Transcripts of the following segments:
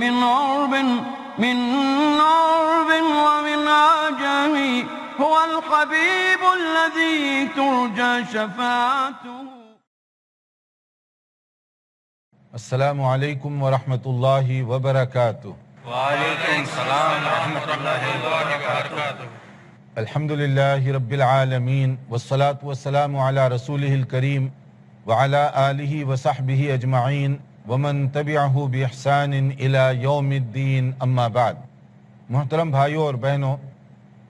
من عرب ومن عجم هو الحبيب الذي ترجى شفاعته. السلام علیکم ورحمۃ اللہ وبرکاتہ. وعلیکم السلام ورحمۃ اللہ وبرکاتہ. الحمد للہ رب العالمین والصلاة والسلام علی رسولہ الکریم وعلی آلہ وصحبہ اجمعین ومن تبعہ بإحسان الی یوم الدین، اما بعد. محترم بھائیوں اور بہنوں،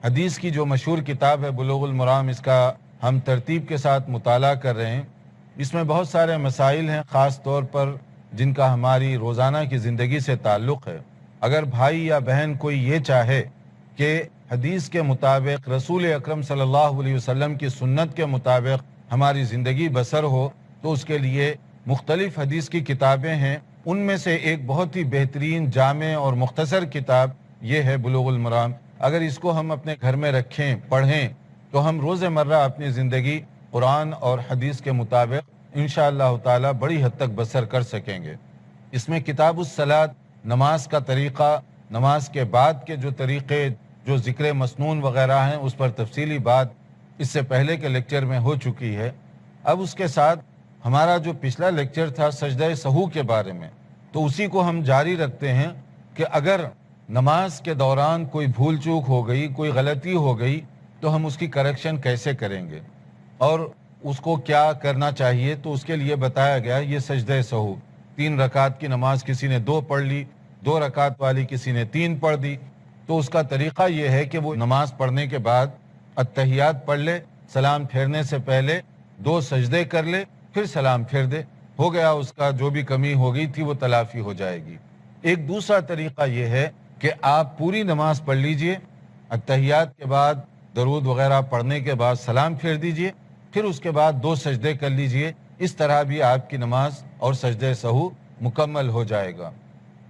حدیث کی جو مشہور کتاب ہے بلوغ المرام، اس کا ہم ترتیب کے ساتھ مطالعہ کر رہے ہیں. اس میں بہت سارے مسائل ہیں، خاص طور پر جن کا ہماری روزانہ کی زندگی سے تعلق ہے. اگر بھائی یا بہن کوئی یہ چاہے کہ حدیث کے مطابق، رسول اکرم صلی اللہ علیہ وسلم کی سنت کے مطابق ہماری زندگی بسر ہو، تو اس کے لیے مختلف حدیث کی کتابیں ہیں. ان میں سے ایک بہت ہی بہترین، جامع اور مختصر کتاب یہ ہے بلوغ المرام. اگر اس کو ہم اپنے گھر میں رکھیں، پڑھیں، تو ہم روز مرہ اپنی زندگی قرآن اور حدیث کے مطابق انشاءاللہ تعالی بڑی حد تک بسر کر سکیں گے. اس میں کتاب الصلاۃ، نماز کا طریقہ، نماز کے بعد کے جو طریقے، جو ذکر مسنون وغیرہ ہیں، اس پر تفصیلی بات اس سے پہلے کے لیکچر میں ہو چکی ہے. اب اس کے ساتھ ہمارا جو پچھلا لیکچر تھا سجدہ سہو کے بارے میں، تو اسی کو ہم جاری رکھتے ہیں کہ اگر نماز کے دوران کوئی بھول چوک ہو گئی، کوئی غلطی ہو گئی، تو ہم اس کی کریکشن کیسے کریں گے اور اس کو کیا کرنا چاہیے. تو اس کے لیے بتایا گیا یہ سجدہ سہو. 3 رکعت کی نماز کسی نے 2 پڑھ لی، 2 رکعت والی کسی نے 3 پڑھ دی، تو اس کا طریقہ یہ ہے کہ وہ نماز پڑھنے کے بعد اتحیات پڑھ لے، سلام پھیرنے سے پہلے 2 سجدے کر لے، پھر سلام پھیر دے. ہو گیا، اس کا جو بھی کمی ہو گئی تھی وہ تلافی ہو جائے گی. ایک دوسرا طریقہ یہ ہے کہ آپ پوری نماز پڑھ لیجئے، اتحیات کے بعد درود وغیرہ پڑھنے کے بعد سلام پھیر دیجئے، پھر اس کے بعد 2 سجدے کر لیجئے. اس طرح بھی آپ کی نماز اور سجدہ سہو مکمل ہو جائے گا.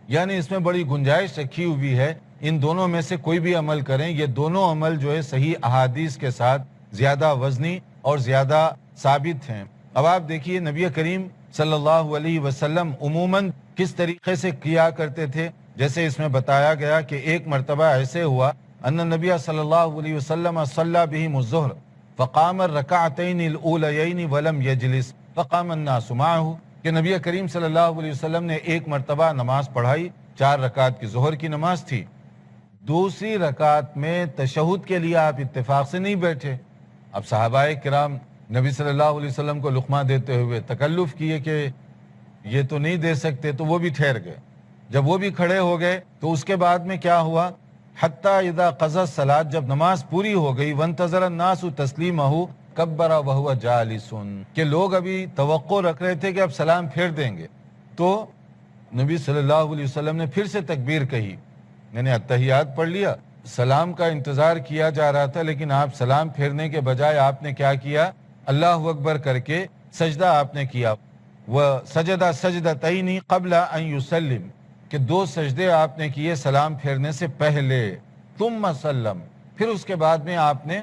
یعنی اس میں بڑی گنجائش رکھی ہوئی ہے، ان دونوں میں سے کوئی بھی عمل کریں. یہ دونوں عمل جو ہے صحیح احادیث کے ساتھ زیادہ وزنی اور زیادہ ثابت ہیں. اب آپ دیکھیے نبی کریم صلی اللہ علیہ وسلم عموماً کس طریقے سے کیا کرتے تھے. جیسے اس میں بتایا گیا کہ ایک مرتبہ ایسے ہوا ان نبی صلی اللہ علیہ وسلم صلی بہم الظہر فقام الرکعتین الاولیین ولم یجلس فقام الناس معه، کہ نبی کریم صلی اللہ علیہ وسلم نے ایک مرتبہ نماز پڑھائی، 4 رکعت کی ظہر کی نماز تھی. دوسری رکعت میں تشہد کے لیے آپ اتفاق سے نہیں بیٹھے. اب صحابہ کرام نبی صلی اللہ علیہ وسلم کو لقمہ دیتے ہوئے تکلف کیے کہ یہ تو نہیں دے سکتے، تو وہ بھی ٹھہر گئے. جب وہ بھی کھڑے ہو گئے تو اس کے بعد میں کیا ہوا، حتی اذا قضى الصلاۃ، جب نماز پوری ہو گئی، وانتظر الناس تسلیمہ کبر وہو جالس، کہ لوگ ابھی توقع رکھ رہے تھے کہ اب سلام پھیر دیں گے، تو نبی صلی اللہ علیہ وسلم نے پھر سے تکبیر کہی. میں نے اتحیات پڑھ لیا، سلام کا انتظار کیا جا رہا تھا، لیکن آپ سلام پھیرنے کے بجائے آپ نے کیا کیا، اللہ اکبر کر کے سجدہ آپ نے کیا. وَسَجَدَ سَجْدَتَيْنِ قَبْلَ أَن يُسَلِّمْ، کہ 2 سجدے آپ نے کیے سلام پھیرنے سے پہلے. ثُمَّ سَلَّمْ، پھر اس کے بعد میں آپ نے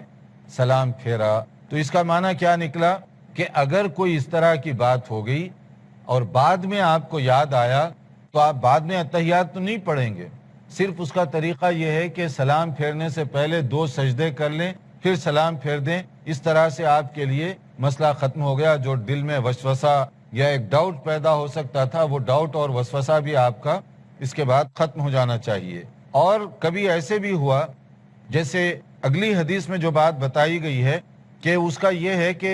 سلام پھیرا. تو اس کا معنی کیا نکلا کہ اگر کوئی اس طرح کی بات ہو گئی اور بعد میں آپ کو یاد آیا، تو آپ بعد میں اتحیات تو نہیں پڑھیں گے. صرف اس کا طریقہ یہ ہے کہ سلام پھیرنے سے پہلے 2 سجدے کر لیں، پھر سلام پھیر دیں. اس طرح سے آپ کے لیے مسئلہ ختم ہو گیا. جو دل میں وسوسہ یا ایک ڈاؤٹ پیدا ہو سکتا تھا، وہ ڈاؤٹ اور وسوسہ بھی آپ کا اس کے بعد ختم ہو جانا چاہیے. اور کبھی ایسے بھی ہوا، جیسے اگلی حدیث میں جو بات بتائی گئی ہے کہ اس کا یہ ہے کہ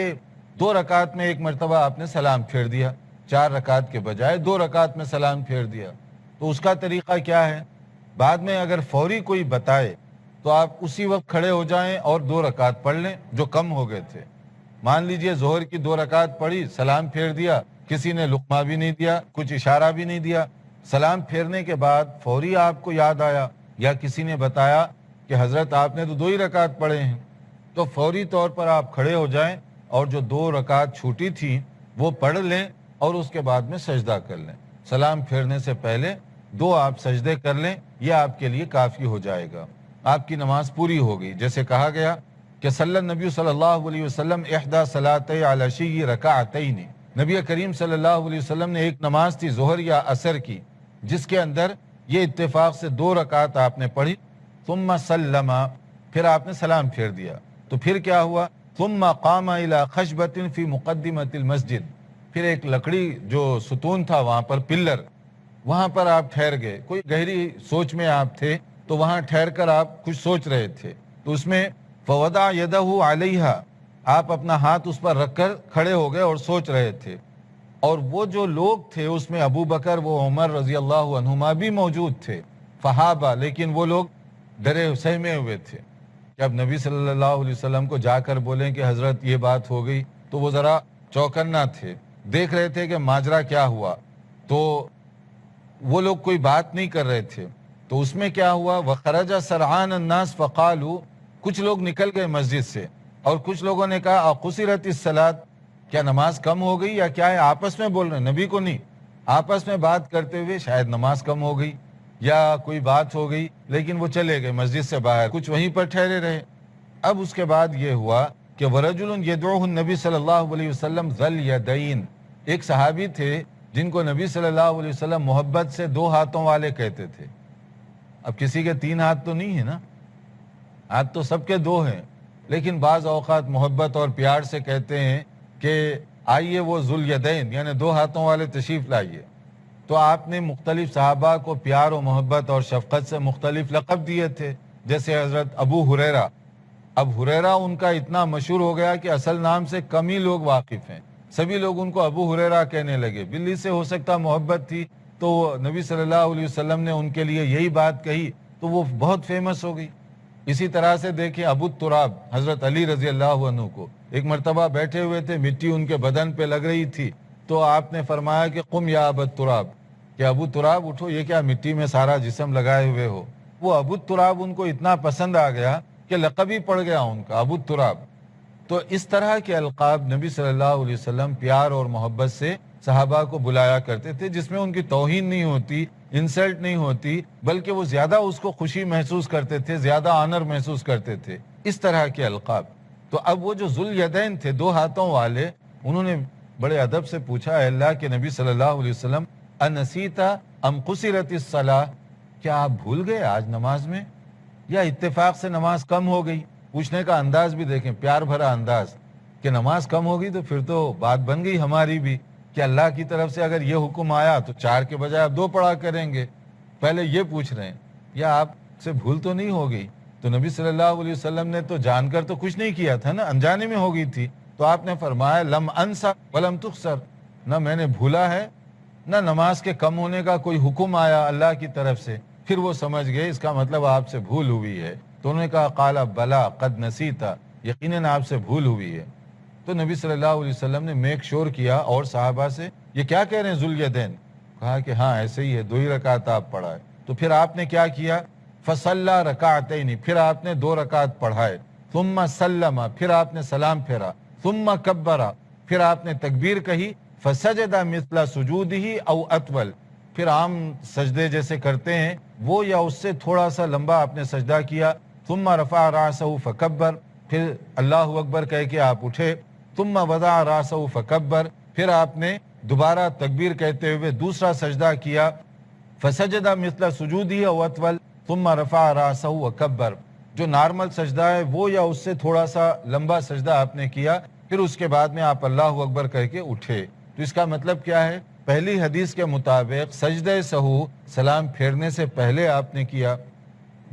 2 رکعت میں ایک مرتبہ آپ نے سلام پھیر دیا، 4 رکعت کے بجائے 2 رکعت میں سلام پھیر دیا. تو اس کا طریقہ کیا ہے، بعد میں اگر فوری کوئی بتائے تو آپ اسی وقت کھڑے ہو جائیں اور 2 رکعت پڑھ لیں جو کم ہو گئے تھے. مان لیجئے ظہر کی 2 رکعت پڑھی، سلام پھیر دیا، کسی نے لقمہ بھی نہیں دیا، کچھ اشارہ بھی نہیں دیا. سلام پھیرنے کے بعد فوری آپ کو یاد آیا یا کسی نے بتایا کہ حضرت آپ نے تو 2 ہی رکعت پڑھے ہیں، تو فوری طور پر آپ کھڑے ہو جائیں اور جو 2 رکعت چھوٹی تھیں وہ پڑھ لیں اور اس کے بعد میں سجدہ کر لیں. سلام پھیرنے سے پہلے 2 آپ سجدے کر لیں، یہ آپ کے لیے کافی ہو جائے گا. آپ کی نماز پوری ہو گئی. جیسے کہا گیا کہ صلی نبی صلی اللہ علیہ وسلم احدى صلاتي العشی رکعتین، نبی کریم صلی اللہ علیہ وسلم نے ایک نماز تھی ظہر یا عصر کی، جس کے اندر یہ اتفاق سے 2 رکعت آپ نے پڑھی. ثم سلم، پھر آپ نے سلام پھیر دیا. تو پھر کیا ہوا؟ ثم قام الى خشبة فی مقدمۃ المسجد، پھر ایک لکڑی جو ستون تھا وہاں پر، پلر، وہاں پر آپ ٹھہر گئے. کوئی گہری سوچ میں آپ تھے تو وہاں ٹھہر کر آپ کچھ سوچ رہے تھے. تو اس میں فوضع یدہ علیہا، آپ اپنا ہاتھ اس پر رکھ کر کھڑے ہو گئے اور سوچ رہے تھے. اور وہ جو لوگ تھے اس میں ابو بکر و عمر رضی اللہ عنہما بھی موجود تھے، فہابہ، لیکن وہ لوگ ڈرے سہمے ہوئے تھے کہ اب نبی صلی اللہ علیہ وسلم کو جا کر بولیں کہ حضرت یہ بات ہو گئی. تو وہ ذرا چوکنا تھے، دیکھ رہے تھے کہ ماجرا کیا ہوا. تو وہ لوگ کوئی بات نہیں کر رہے تھے. تو اس میں کیا ہوا؟ وَخَرَجَ سَرْعَانَ النَّاسِ فَقَالُوا، کچھ لوگ نکل گئے مسجد سے اور کچھ لوگوں نے کہا اقصرت الصلاۃ، کیا نماز کم ہو گئی یا کیا ہے؟ آپس میں بول رہے ہیں، نبی کو نہیں، آپس میں بات کرتے ہوئے شاید نماز کم ہو گئی یا کوئی بات ہو گئی. لیکن وہ چلے گئے مسجد سے باہر، کچھ وہیں پر ٹھہرے رہے. اب اس کے بعد یہ ہوا کہ وَرَجُلٌ يَدْعُوهُ النَّبِي صلی اللہ علیہ وسلم ذَا الْيَدَيْنِ، ایک صحابی تھے جن کو نبی صلی اللہ علیہ وسلم محبت سے 2 ہاتھوں والے کہتے تھے. اب کسی کے 3 ہاتھ تو نہیں ہے نا، ہاتھ تو سب کے 2 ہیں، لیکن بعض اوقات محبت اور پیار سے کہتے ہیں کہ آئیے وہ ذو الیدین، یعنی 2 ہاتھوں والے تشریف لائیے. تو آپ نے مختلف صحابہ کو پیار و محبت اور شفقت سے مختلف لقب دیے تھے، جیسے حضرت ابو ہریرہ. اب ہریرہ ان کا اتنا مشہور ہو گیا کہ اصل نام سے کم ہی لوگ واقف ہیں، سبھی لوگ ان کو ابو ہریرہ کہنے لگے. بلی سے ہو سکتا محبت تھی تو نبی صلی اللہ علیہ وسلم نے ان کے لیے یہی بات کہی تو وہ بہت فیمس ہو گئی. اسی طرح سے دیکھیں ابو التراب، حضرت علی رضی اللہ عنہ کو ایک مرتبہ بیٹھے ہوئے تھے، مٹی ان کے بدن پہ لگ رہی تھی تو آپ نے فرمایا کہ قم یا ابو التراب، کہ ابو تراب اٹھو، یہ کیا مٹی میں سارا جسم لگائے ہوئے ہو. وہ ابو التراب ان کو اتنا پسند آ گیا کہ لقب ہی پڑ گیا ان کا ابو التراب. تو اس طرح کے القاب نبی صلی اللہ علیہ وسلم پیار اور محبت سے صحابہ کو بلایا کرتے تھے، جس میں ان کی توہین نہیں ہوتی، انسلٹ نہیں ہوتی، بلکہ وہ زیادہ اس کو خوشی محسوس کرتے تھے، زیادہ آنر محسوس کرتے تھے. اس طرح کے القاب. تو اب وہ جو ذو الیدین تھے 2 ہاتھوں والے، انہوں نے بڑے ادب سے پوچھا، اے اللہ کے نبی صلی اللہ علیہ وسلم، انسیتا ام قصرت الصلاۃ، کیا آپ بھول گئے آج نماز میں یا اتفاق سے نماز کم ہو گئی؟ پوچھنے کا انداز بھی دیکھیں، پیار بھرا انداز، کہ نماز کم ہوگی تو پھر تو بات بن گئی ہماری بھی کہ اللہ کی طرف سے اگر یہ حکم آیا تو 4 کے بجائے آپ 2 پڑھا کریں گے. پہلے یہ پوچھ رہے ہیں یا آپ سے بھول تو نہیں ہو گئی؟ تو نبی صلی اللہ علیہ وسلم نے تو جان کر تو کچھ نہیں کیا تھا نا، انجانے میں ہو گئی تھی. تو آپ نے فرمایا لم انسا ولم تخسر، نہ میں نے بھولا ہے نہ نماز کے کم ہونے کا کوئی حکم آیا اللہ کی طرف سے. پھر وہ سمجھ گئے اس کا مطلب آپ سے بھول ہوئی ہے. تو انہوں نے کہا قال بلا قد نسیتا، یقیناً آپ سے بھول ہوئی ہے. تو نبی صلی اللہ علیہ وسلم نے میک شور کیا اور صحابہ سے، یہ کیا کہہ رہے ہیں ذو الیدین؟ کہا کہ ہاں ایسے ہی ہے، 2 ہی رکعت آپ پڑھا ہے. تو پھر آپ نے کیا کیا؟ فصلی رکعتین، پھر آپ نے 2 رکعت پڑھائے. ثم سلم، پھر آپ نے سلام پھیرا. ثم کبر، پھر آپ نے تکبیر کہی. فسجد مثل سجودہ او اطول، پھر عام سجدے جیسے کرتے ہیں وہ یا اس سے تھوڑا سا لمبا آپ نے سجدہ کیا. ثم رفع راسہ فکبر، پھر اللہ اکبر کہہ کے آپ اٹھے. ثم وضع راسہ فکبر، پھر آپ نے دوبارہ تکبیر کہتے ہوئے دوسرا سجدہ کیا. فسجد مثل سجودہ او اطول ثم رفع راسہ وکبر، جو نارمل سجدہ ہے وہ یا اس سے تھوڑا سا لمبا سجدہ آپ نے کیا. پھر اس کے بعد میں آپ اللہ اکبر کہہ کے اٹھے. تو اس کا مطلب کیا ہے؟ پہلی حدیث کے مطابق سجدہ سہو سلام پھیرنے سے پہلے آپ نے کیا،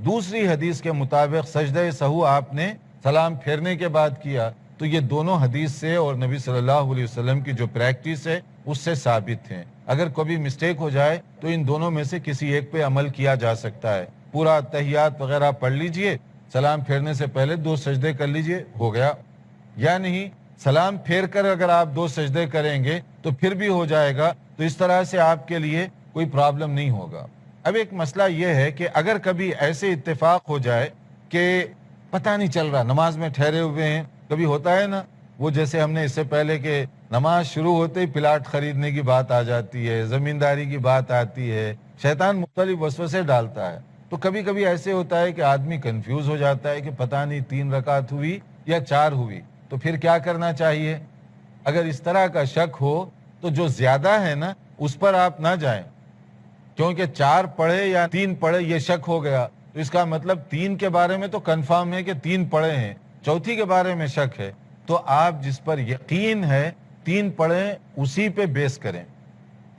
دوسری حدیث کے مطابق سجدہ سہو آپ نے سلام پھیرنے کے بعد کیا. تو یہ دونوں حدیث سے اور نبی صلی اللہ علیہ وسلم کی جو پریکٹس ہے اس سے ثابت ہیں. اگر کبھی مسٹیک ہو جائے تو ان دونوں میں سے کسی ایک پہ عمل کیا جا سکتا ہے. پورا تحیات وغیرہ پڑھ لیجئے، سلام پھیرنے سے پہلے 2 سجدے کر لیجئے، ہو گیا. یا نہیں، سلام پھیر کر اگر آپ 2 سجدے کریں گے تو پھر بھی ہو جائے گا. تو اس طرح سے آپ کے لیے کوئی پرابلم نہیں ہوگا. اب ایک مسئلہ یہ ہے کہ اگر کبھی ایسے اتفاق ہو جائے کہ پتہ نہیں چل رہا، نماز میں ٹھہرے ہوئے ہیں، کبھی ہوتا ہے نا، وہ جیسے ہم نے اس سے پہلے کہ نماز شروع ہوتے ہی پلاٹ خریدنے کی بات آ جاتی ہے، زمینداری کی بات آتی ہے، شیطان مختلف وسوسے ڈالتا ہے. تو کبھی کبھی ایسے ہوتا ہے کہ آدمی کنفیوز ہو جاتا ہے کہ پتہ نہیں 3 رکعت ہوئی یا 4 ہوئی. تو پھر کیا کرنا چاہیے؟ اگر اس طرح کا شک ہو تو جو زیادہ ہے نا اس پر آپ نہ جائیں، کیونکہ 4 پڑھے یا 3 پڑھے یہ شک ہو گیا، تو اس کا مطلب 3 کے بارے میں تو کنفرم ہے کہ 3 پڑھے ہیں، چوتھی کے بارے میں شک ہے، تو آپ جس پر یقین ہے 3 پڑھیں اسی پہ بیس کریں،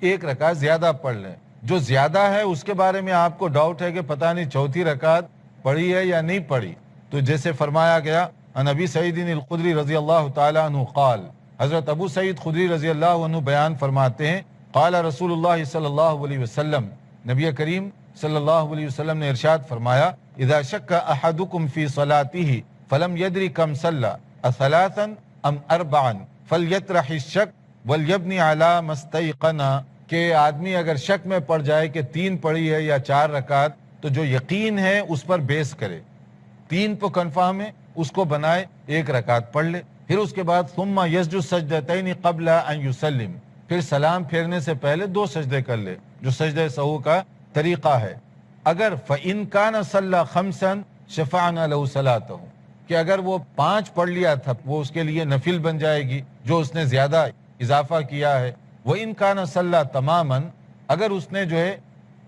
1 رکعت زیادہ پڑھ لیں۔ جو زیادہ ہے اس کے بارے میں آپ کو ڈاؤٹ ہے کہ پتہ نہیں چوتھی رکعت پڑھی ہے یا نہیں پڑھی، تو جیسے فرمایا گیا عن ابی سعید الخدری رضی اللہ تعالی عنہ قال، حضرت ابو سعید خدری رضی اللہ عنہ بیان فرماتے ہیں، قال رسول اللہ صلی اللہ علیہ وسلم، نبی کریم صلی اللہ علیہ وسلم نے ارشاد فرمایا، اذا شک احدکم فی صلاتہ فلم یدری کم صلی اثلاثا ام اربعا فلیطرح الشک ولیبنی علی ما استیقن، کہ آدمی اگر شک میں پڑ جائے کہ 3 پڑھی ہے یا 4 رکعت، تو جو یقین ہے اس پر بیس کرے، 3 تو کنفرم ہے، اس کو بنائے 1 رکعت پڑھ لے، پھر اس کے بعد ثم یسجد سجدتین قبل ان یسلم، پھر سلام پھیرنے سے پہلے 2 سجدے کر لے، جو سجدہ سہو کا طریقہ ہے۔ اگر فَإِن كَانَ صَلَّى خَمْسًا شَفَعْنَا لَهُ صَلَاتَهُ، کہ اگر وہ 5 پڑھ لیا تھا وہ اس کے لیے نفل بن جائے گی جو اس نے زیادہ اضافہ کیا ہے۔ وَإِن كَانَ صَلَّى تَمَامًا، اگر اس نے جو ہے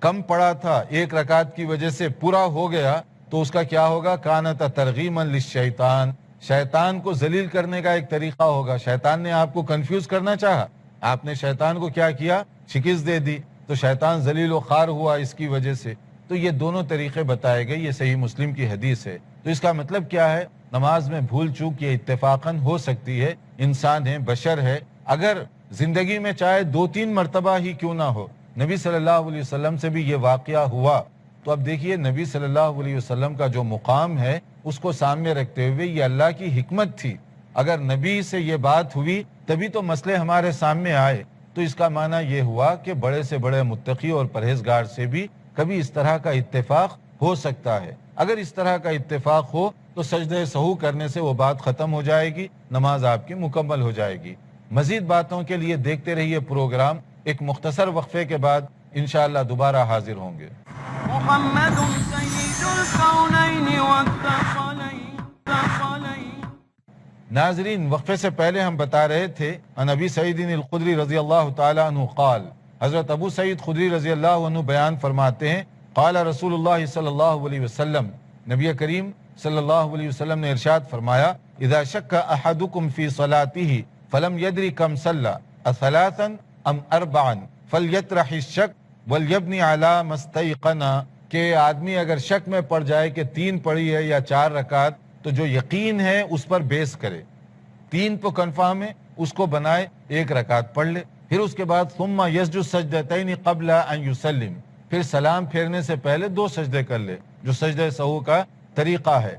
کم پڑھا تھا 1 رکعت کی وجہ سے پورا ہو گیا، تو اس کا کیا ہوگا؟ كَانَتَ تَرْغِيمًا لِلشَّيْطَانِ، شیطان کو ذلیل کرنے کا ایک طریقہ ہوگا، شیطان نے آپ کو کنفیوز کرنا چاہا، آپ نے شیطان کو کیا کیا؟ شکست دے دی، تو شیطان ذلیل و خوار ہوا اس کی وجہ سے۔ تو یہ دونوں طریقے بتائے گئے، یہ صحیح مسلم کی حدیث ہے۔ تو اس کا مطلب کیا ہے؟ نماز میں بھول چوک یہ اتفاقاً ہو سکتی ہے، انسان ہے، بشر ہے، اگر زندگی میں چاہے 2-3 مرتبہ ہی کیوں نہ ہو۔ نبی صلی اللہ علیہ وسلم سے بھی یہ واقعہ ہوا، تو اب دیکھیے نبی صلی اللہ علیہ وسلم کا جو مقام ہے اس کو سامنے رکھتے ہوئے یہ اللہ کی حکمت تھی، اگر نبی سے یہ بات ہوئی تبھی تو مسئلے ہمارے سامنے آئے، تو اس کا معنی یہ ہوا کہ بڑے سے بڑے متقی اور پرہیزگار سے بھی کبھی اس طرح کا اتفاق ہو سکتا ہے۔ اگر اس طرح کا اتفاق ہو تو سجدہ سہو کرنے سے وہ بات ختم ہو جائے گی، نماز آپ کی مکمل ہو جائے گی۔ مزید باتوں کے لیے دیکھتے رہیے پروگرام، ایک مختصر وقفے کے بعد انشاءاللہ دوبارہ حاضر ہوں گے۔ محمد سید الکونین والثقلین۔ ناظرین، وقفے سے پہلے ہم بتا رہے تھے عن ابی سعید الخدری رضی اللہ تعالی عنہ قال، حضرت ابو سعید خدری رضی اللہ عنہ بیان فرماتے ہیں، قال رسول اللہ صلی اللہ علیہ وسلم، نبی کریم صلی اللہ علیہ وسلم نے ارشاد فرمایا، اذا شک احدکم فی صلاتہ فلم یدری کم صلی اثلاثا ام اربعا فلیطرح الشک ولیبنی علی ما استیقن، کہ آدمی اگر شک میں پڑ جائے کہ 3 پڑھی ہے یا 4 رکعت، تو جو یقین ہے اس پر بیس کرے، 3 تو کنفرم ہے، اس کو بنائے 1 رکعت پڑھ لے، پھر اس کے بعد ثم یسجد سجدتین قبل ان یسلم، پھر سلام پھیرنے سے پہلے 2 سجدے کر لے، جو سجدہ سہو کا طریقہ ہے۔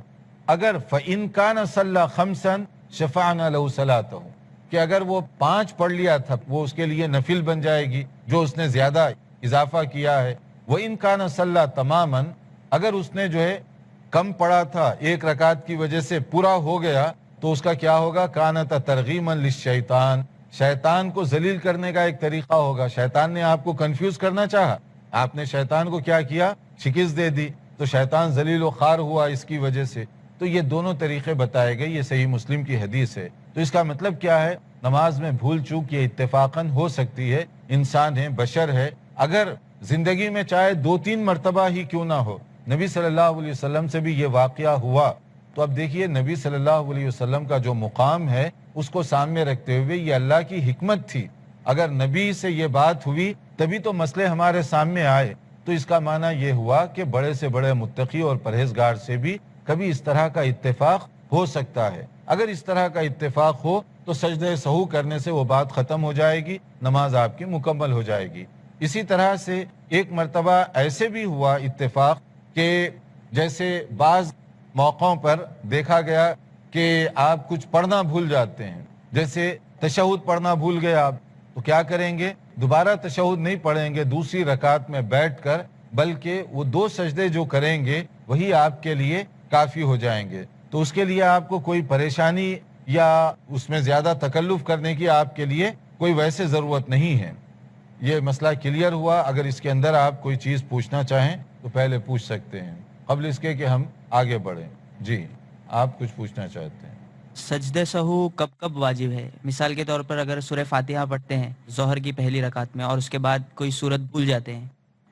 اگر فَإِن كَانَ صَلَّى خَمْسًا شَفَعْنَا لَهُ صَلَاتَهُ، کہ اگر وہ 5 پڑھ لیا تھا وہ اس کے لیے نفل بن جائے گی جو اس نے زیادہ اضافہ کیا ہے۔ وَإِن كَانَ صَلَّى تَمَامًا، اگر اس نے جو ہے کم پڑھا تھا 1 رکعت کی وجہ سے پورا ہو گیا، تو اس کا کیا ہوگا؟ كَانَتَ تَرْغِيمًا لِلشَّيْطَانِ، شیطان کو ذلیل کرنے کا ایک طریقہ ہوگا، شیطان نے آپ کو کنفیوز کرنا چاہا، آپ نے شیطان کو کیا کیا؟ شکست دے دی، تو شیطان ذلیل و خوار ہوا اس کی وجہ سے۔ تو یہ دونوں طریقے بتائے گئے، یہ صحیح مسلم کی حدیث ہے۔ تو اس کا مطلب کیا ہے؟ نماز میں بھول چوک یہ اتفاقاً ہو سکتی ہے، انسان ہے، بشر ہے، اگر زندگی میں چاہے 2-3 مرتبہ ہی کیوں نہ ہو۔ نبی صلی اللہ علیہ وسلم سے بھی یہ واقعہ ہوا، تو اب دیکھیے نبی صلی اللہ علیہ وسلم کا جو مقام ہے اس کو سامنے رکھتے ہوئے یہ اللہ کی حکمت تھی، اگر نبی سے یہ بات ہوئی تبھی تو مسئلے ہمارے سامنے آئے، تو اس کا معنی یہ ہوا کہ بڑے سے بڑے متقی اور پرہیزگار سے بھی کبھی اس طرح کا اتفاق ہو سکتا ہے۔ اگر اس طرح کا اتفاق ہو تو سجدہ سہو کرنے سے وہ بات ختم ہو جائے گی، نماز آپ کی مکمل ہو جائے گی۔ اسی طرح سے ایک مرتبہ ایسے بھی ہوا اتفاق کہ جیسے بعض موقعوں پر دیکھا گیا کہ آپ کچھ پڑھنا بھول جاتے ہیں، جیسے تشہد پڑھنا بھول گئے آپ، تو کیا کریں گے؟ دوبارہ تشہد نہیں پڑھیں گے دوسری رکعت میں بیٹھ کر، بلکہ وہ 2 سجدے جو کریں گے وہی آپ کے لیے کافی ہو جائیں گے۔ تو اس کے لیے آپ کو کوئی پریشانی یا اس میں زیادہ تکلف کرنے کی آپ کے لیے کوئی ویسے ضرورت نہیں ہے۔ یہ مسئلہ کلیئر ہوا؟ اگر اس کے اندر آپ کوئی چیز پوچھنا چاہیں تو پہلے پوچھ سکتے ہیں قبل اس کے کہ ہم آگے بڑھیں۔ جی، آپ کچھ پوچھنا چاہتے ہیں؟ سجدہ سہو کب کب واجب ہے؟ مثال کے طور پر اگر سورہ فاتحہ پڑھتے ہیں ظہر کی پہلی رکعت میں اور اس کے بعد کوئی سورت بھول جاتے ہیں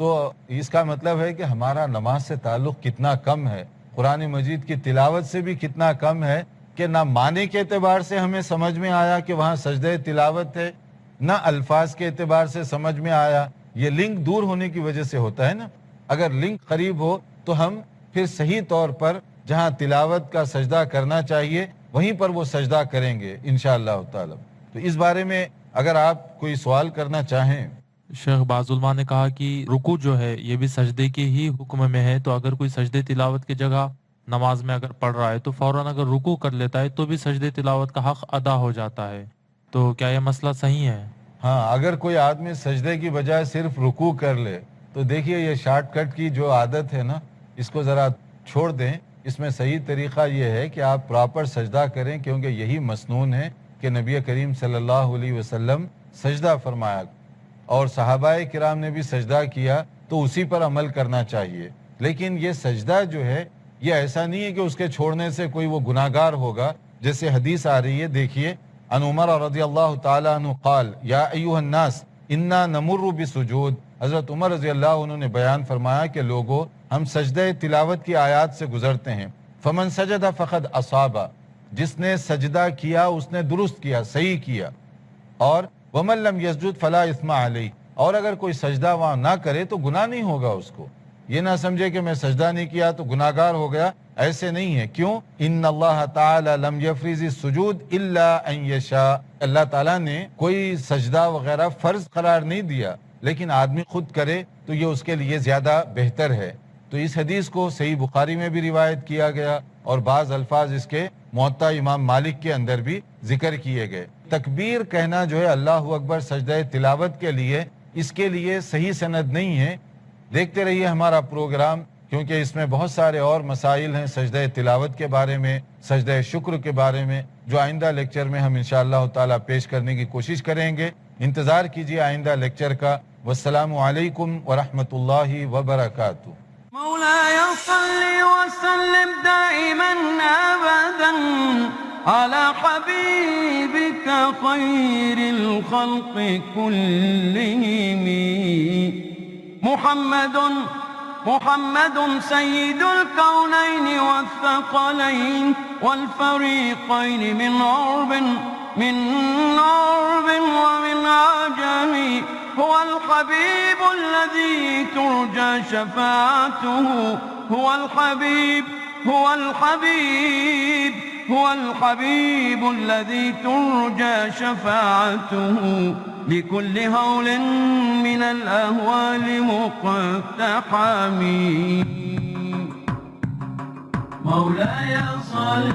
تو اس کا مطلب ہے کہ ہمارا نماز سے تعلق کتنا کم ہے، قرآن مجید کی تلاوت سے بھی کتنا کم ہے کہ نہ معنی کے اعتبار سے ہمیں سمجھ میں آیا کہ وہاں سجدہ تلاوت ہے، نہ الفاظ کے اعتبار سے سمجھ میں آیا۔ یہ لنک دور ہونے کی وجہ سے ہوتا ہے نا، اگر لنک قریب ہو تو ہم پھر صحیح طور پر جہاں تلاوت کا سجدہ کرنا چاہیے وہیں پر وہ سجدہ کریں گے انشاءاللہ تعالی۔ تو اس بارے میں اگر آپ کوئی سوال کرنا چاہیں۔ شیخ بعض علماء نے کہا کہ رکوع جو ہے یہ بھی سجدے کے ہی حکم میں ہے، تو اگر کوئی سجدے تلاوت کی جگہ نماز میں اگر پڑھ رہا ہے تو فوراً اگر رکوع کر لیتا ہے تو بھی سجدے تلاوت کا حق ادا ہو جاتا ہے، تو کیا یہ مسئلہ صحیح ہے؟ ہاں، اگر کوئی آدمی سجدے کی بجائے صرف رکوع کر لے تو دیکھیے یہ شارٹ کٹ کی جو عادت ہے نا اس کو ذرا چھوڑ دیں۔ اس میں صحیح طریقہ یہ ہے کہ آپ پراپر سجدہ کریں، کیونکہ یہی مسنون ہے کہ نبی کریم صلی اللہ علیہ وسلم سجدہ فرمایا اور صحابہ کرام نے بھی سجدہ کیا، تو اسی پر عمل کرنا چاہیے۔ لیکن یہ سجدہ جو ہے یہ ایسا نہیں ہے کہ اس کے چھوڑنے سے کوئی وہ گناہگار ہوگا، جیسے حدیث آ رہی ہے، دیکھیے ان عمر رضی اللہ تعالی عنہ قال یا ایھا الناس انا نمر بسجود، حضرت عمر رضی اللہ عنہ نے بیان فرمایا کہ لوگوں ہم سجدہ تلاوت کی آیات سے گزرتے ہیں، فمن سجد فقد اصاب، جس نے سجدہ کیا اس نے درست کیا، صحیح کیا، اور ومن لم یسجد فلا اثم علیہ، اور اگر کوئی سجدہ وہاں نہ کرے تو گناہ نہیں ہوگا اس کو۔ یہ نہ سمجھے کہ میں سجدہ نہیں کیا تو گناہگار ہو گیا، ایسے نہیں ہے۔ کیوں؟ ان اللہ تعالی لم یفرض السجود الا ان یشاء، اللہ تعالیٰ نے کوئی سجدہ وغیرہ فرض قرار نہیں دیا، لیکن آدمی خود کرے تو یہ اس کے لیے زیادہ بہتر ہے۔ تو اس حدیث کو صحیح بخاری میں بھی روایت کیا گیا اور بعض الفاظ اس کے موطا امام مالک کے اندر بھی ذکر کیے گئے۔ تکبیر کہنا جو ہے اللہ اکبر سجدہ تلاوت کے لیے، اس کے لیے صحیح سند نہیں ہے۔ دیکھتے رہیے ہمارا پروگرام، کیونکہ اس میں بہت سارے اور مسائل ہیں سجدہ تلاوت کے بارے میں، سجدہ شکر کے بارے میں، جو آئندہ لیکچر میں ہم انشاءاللہ تعالی پیش کرنے کی کوشش کریں گے۔ انتظار کیجیے آئندہ لیکچر کا۔ والسلام علیکم ورحمۃ اللہ وبرکاتہ۔ مولاي صل وسلم دائما أبدا على حبيبك خير الخلق كلهم محمد سيد الكونين والثقلين والفريقين من عرب ومن عجم، هو الحبيب الذي ترجى شفاعته، هو الحبيب الذي ترجى شفاعته، لكل هول من الأهوال مقتحم، مولاي صل